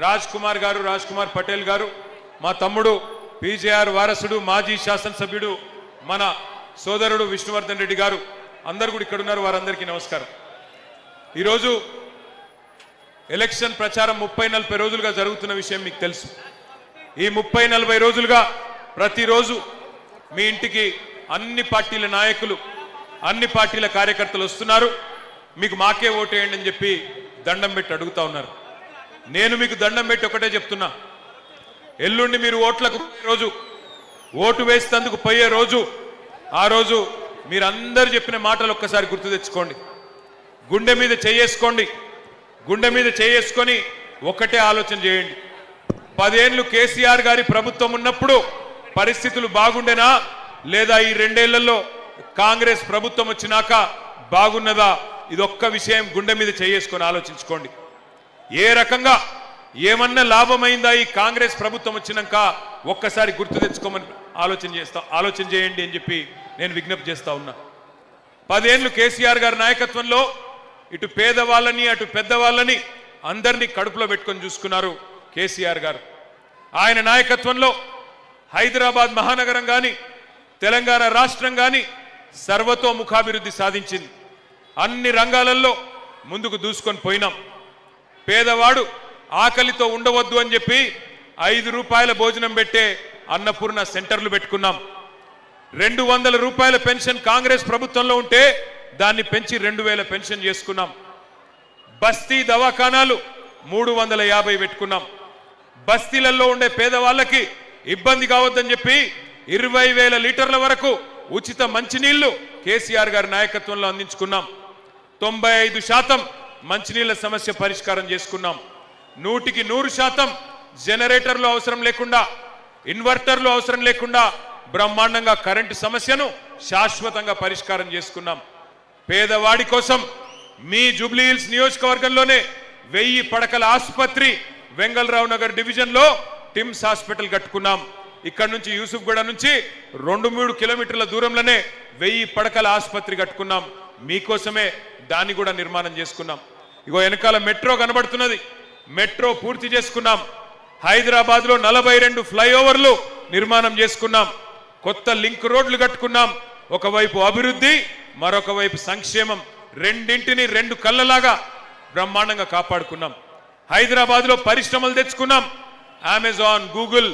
రాజ్ కుమార్ పటేల్ గారు, మా తమ్ముడు పీజేఆర్ వారసుడు మాజీ శాసనసభ్యుడు మన సోదరుడు విష్ణువర్ధన్ రెడ్డి గారు అందరూ కూడా ఇక్కడ ఉన్నారు. వారందరికీ నమస్కారం. ఈరోజు ఎలక్షన్ ప్రచారం 30-40 రోజులుగా జరుగుతున్న విషయం మీకు తెలుసు. ఈ 30-40 రోజులుగా ప్రతిరోజు మీ ఇంటికి అన్ని పార్టీల నాయకులు, అన్ని పార్టీల కార్యకర్తలు వస్తున్నారు. మీకు మాకే ఓటేయండి అని చెప్పి దండం పెట్టి అడుగుతా ఉన్నారు. నేను మీకు దండం పెట్టి ఒకటే చెప్తున్నా, ఎల్లుండి మీరు ఓట్లకు రోజు, ఓటు వేసేందుకు పోయే రోజు, ఆ రోజు మీరందరూ చెప్పిన మాటలు ఒక్కసారి గుర్తు తెచ్చుకోండి. గుండె మీద చేసుకొని ఒక్కటే ఆలోచన చేయండి. 10 ఏళ్ళు కేసీఆర్ గారి ప్రభుత్వం ఉన్నప్పుడు పరిస్థితులు బాగుండేనా, లేదా ఈ 2 ఏళ్లలో కాంగ్రెస్ ప్రభుత్వం వచ్చినాక బాగున్నదా? ఇదొక్క విషయం గుండె మీద చేసుకొని ఆలోచించుకోండి. ఏ రకంగా ఏమన్నా లాభమైందా ఈ కాంగ్రెస్ ప్రభుత్వం వచ్చినాక ఒక్కసారి గుర్తు తెచ్చుకోమని ఆలోచన చేయండి అని చెప్పి నేను విజ్ఞప్తి చేస్తా ఉన్నా. 10 ఏళ్ళు కేసీఆర్ గారి నాయకత్వంలో ఇటు పేదవాళ్ళని అటు పెద్దవాళ్ళని అందరినీ కడుపులో పెట్టుకొని చూసుకున్నారు కేసీఆర్ గారు. ఆయన నాయకత్వంలో హైదరాబాద్ మహానగరం కానీ తెలంగాణ రాష్ట్రం కానీ సర్వతోముఖాభివృద్ధి సాధించింది. అన్ని రంగాలలో ముందుకు దూసుకొని పోయినాం. పేదవాడు ఆకలితో ఉండవద్దు అని చెప్పి 5 రూపాయల భోజనం పెట్టే అన్నపూర్ణ సెంటర్లు పెట్టుకున్నాం. 200 రూపాయల పెన్షన్ కాంగ్రెస్ ప్రభుత్వంలో ఉంటే దాన్ని పెంచి 2000 పెన్షన్ చేసుకున్నాం. బస్తీ దవాఖానాలు 350 పెట్టుకున్నాం. బస్తీలలో ఉండే పేదవాళ్ళకి ఇబ్బంది కావద్దని చెప్పి 20,000 లీటర్ల వరకు ఉచిత మంచినీళ్లు కేసీఆర్ గారి నాయకత్వంలో అందించుకున్నాం. 95% మంచినీళ్ల సమస్య పరిష్కారం చేసుకున్నాం. 100% జనరేటర్లు అవసరం లేకుండా, ఇన్వర్టర్లు అవసరం లేకుండా బ్రహ్మాండంగా కరెంటు సమస్యను శాశ్వతంగా పరిష్కారం చేసుకున్నాం. పేదవాడి కోసం మీ జూబ్లీహిల్స్ నియోజకవర్గంలోనే 1000 పడకల ఆసుపత్రి వెంగళరావు నగర్ డివిజన్లో టిమ్స్ హాస్పిటల్ కట్టుకున్నాం. ఇక్కడ నుంచి యూసుఫ్గూడ నుంచి 2-3 కిలోమీటర్ల దూరంలోనే 1000 పడకల ఆసుపత్రి కట్టుకున్నాం. మీకోసమే దాన్ని కూడా నిర్మాణం చేసుకున్నాం. ఇగో వెనకాల మెట్రో కనబడుతున్నది, మెట్రో పూర్తి చేసుకున్నాం. హైదరాబాద్లో 42 ఫ్లైఓవర్లు నిర్మాణం చేసుకున్నాం. కొత్త లింక్ రోడ్లు కట్టుకున్నాం. ఒకవైపు అభివృద్ధి, మరొక వైపు సంక్షేమం, రెండింటిని 2 కళ్ళలాగా బ్రహ్మాండంగా కాపాడుకున్నాం. హైదరాబాద్లో పరిశ్రమలు తెచ్చుకున్నాం. అమెజాన్, గూగుల్,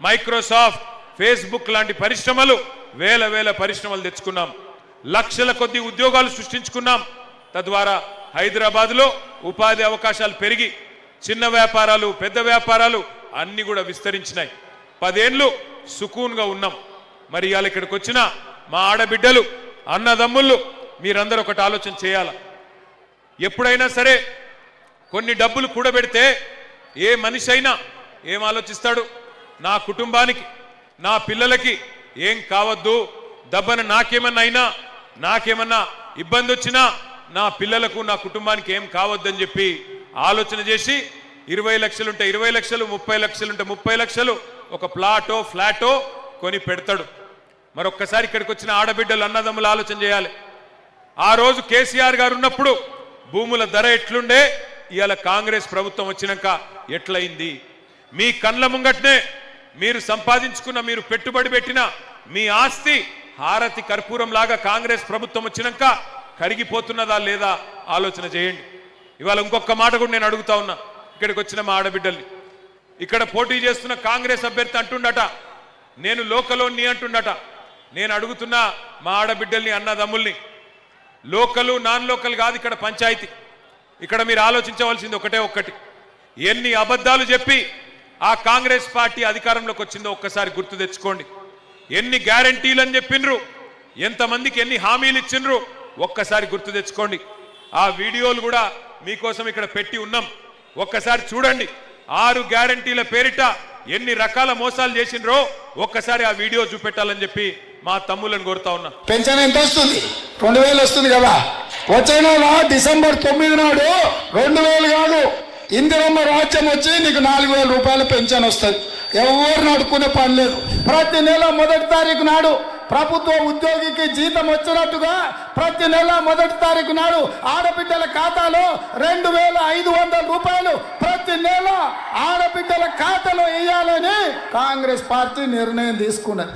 మైక్రోసాఫ్ట్, ఫేస్బుక్ లాంటి పరిశ్రమలు, వేల పరిశ్రమలు తెచ్చుకున్నాం. లక్షల కొద్ది ఉద్యోగాలు సృష్టించుకున్నాం. తద్వారా హైదరాబాద్లో ఉపాధి అవకాశాలు పెరిగి చిన్న వ్యాపారాలు, పెద్ద వ్యాపారాలు అన్ని కూడా విస్తరించినాయి. 10 ఏళ్ళు సుకూన్గా ఉన్నాం. మరి ఇవాళ ఇక్కడికి వచ్చిన మా ఆడబిడ్డలు, అన్నదమ్ముళ్ళు, మీరందరూ ఒకటి ఆలోచన చేయాల. ఎప్పుడైనా సరే కొన్ని డబ్బులు కూడబెడితే ఏ మనిషి అయినా ఏం ఆలోచిస్తాడు? నా కుటుంబానికి, నా పిల్లలకి ఏం కావద్దు, దబ్బన నాకేమన్నా ఇబ్బంది వచ్చినా నా పిల్లలకు, నా కుటుంబానికి ఏం కావద్దని చెప్పి ఆలోచన చేసి 20 లక్షలుంటే 20 లక్షలు, 30 లక్షలుంటే 30 లక్షలు ఒక ప్లాటో ఫ్లాటో కొని పెడతాడు. మరొక్కసారి ఇక్కడికి వచ్చిన ఆడబిడ్డలు, అన్నదమ్ములు ఆలోచన చేయాలి. ఆ రోజు కేసీఆర్ గారు ఉన్నప్పుడు భూముల ధర ఎట్లుండే, ఇవాళ కాంగ్రెస్ ప్రభుత్వం వచ్చినాక ఎట్లయింది? మీ కండ్ల ముంగట్నే మీరు సంపాదించుకున్న, మీరు పెట్టుబడి పెట్టిన మీ ఆస్తి హారతి కర్పూరం లాగా కాంగ్రెస్ ప్రభుత్వం వచ్చినాక కరిగిపోతున్నదా లేదా ఆలోచన చేయండి. ఇవాళ ఇంకొక మాట కూడా నేను అడుగుతా ఉన్నా ఇక్కడికి వచ్చిన మా ఆడబిడ్డల్ని. ఇక్కడ పోటీ చేస్తున్న కాంగ్రెస్ అభ్యర్థి అంటుండట, నేను లోకలోని అంటుండట. నేను అడుగుతున్నా మా ఆడబిడ్డల్ని, అన్నదమ్ముల్ని, లోకలు నాన్ లోకల్ కాదు ఇక్కడ పంచాయతీ. ఇక్కడ మీరు ఆలోచించవలసింది ఒక్కటి, ఎన్ని అబద్ధాలు చెప్పి ఆ కాంగ్రెస్ పార్టీ అధికారంలోకి వచ్చిందో ఒక్కసారి గుర్తు తెచ్చుకోండి. ఎన్ని గ్యారంటీలు అని చెప్పిండ్రు, ఎంతమందికి ఎన్ని హామీలు ఇచ్చిండ్రు ఒక్కసారి గుర్తు తెచ్చుకోండి. ఆ వీడియోలు కూడా మీకోసం ఇక్కడ పెట్టి ఉన్నాం, ఒక్కసారి చూడండి. 6 గ్యారంటీల పేరిట ఎన్ని రకాల మోసాలు చేసిండ్రో ఒక్కసారి ఆ వీడియో చూపెట్టాలని చెప్పి మా తమ్ములను కోరుతా ఉన్నా. పెన్షన్ ఎంత వస్తుంది? 2000 వస్తుంది కదా. వచ్చే నెల డిసెంబర్ 9 నాడు 2000 కాదు, ఇందిరమ్మ రాజ్యం వచ్చి నీకు 4000 రూపాయల పెన్షన్ వస్తుంది. ఎవరు నడుకునే పని లేదు. ప్రతి నెల 1వ తారీఖు నాడు ప్రభుత్వ ఉద్యోగికి జీతం వచ్చినట్టుగా ప్రతి నెల మొదటి తారీఖు నాడు ఆడబిడ్డల ఖాతాలో 2,500 రూపాయలు ప్రతి నెల ఆడబిడ్డల ఖాతాలో వేయాలని కాంగ్రెస్ పార్టీ నిర్ణయం తీసుకున్నది.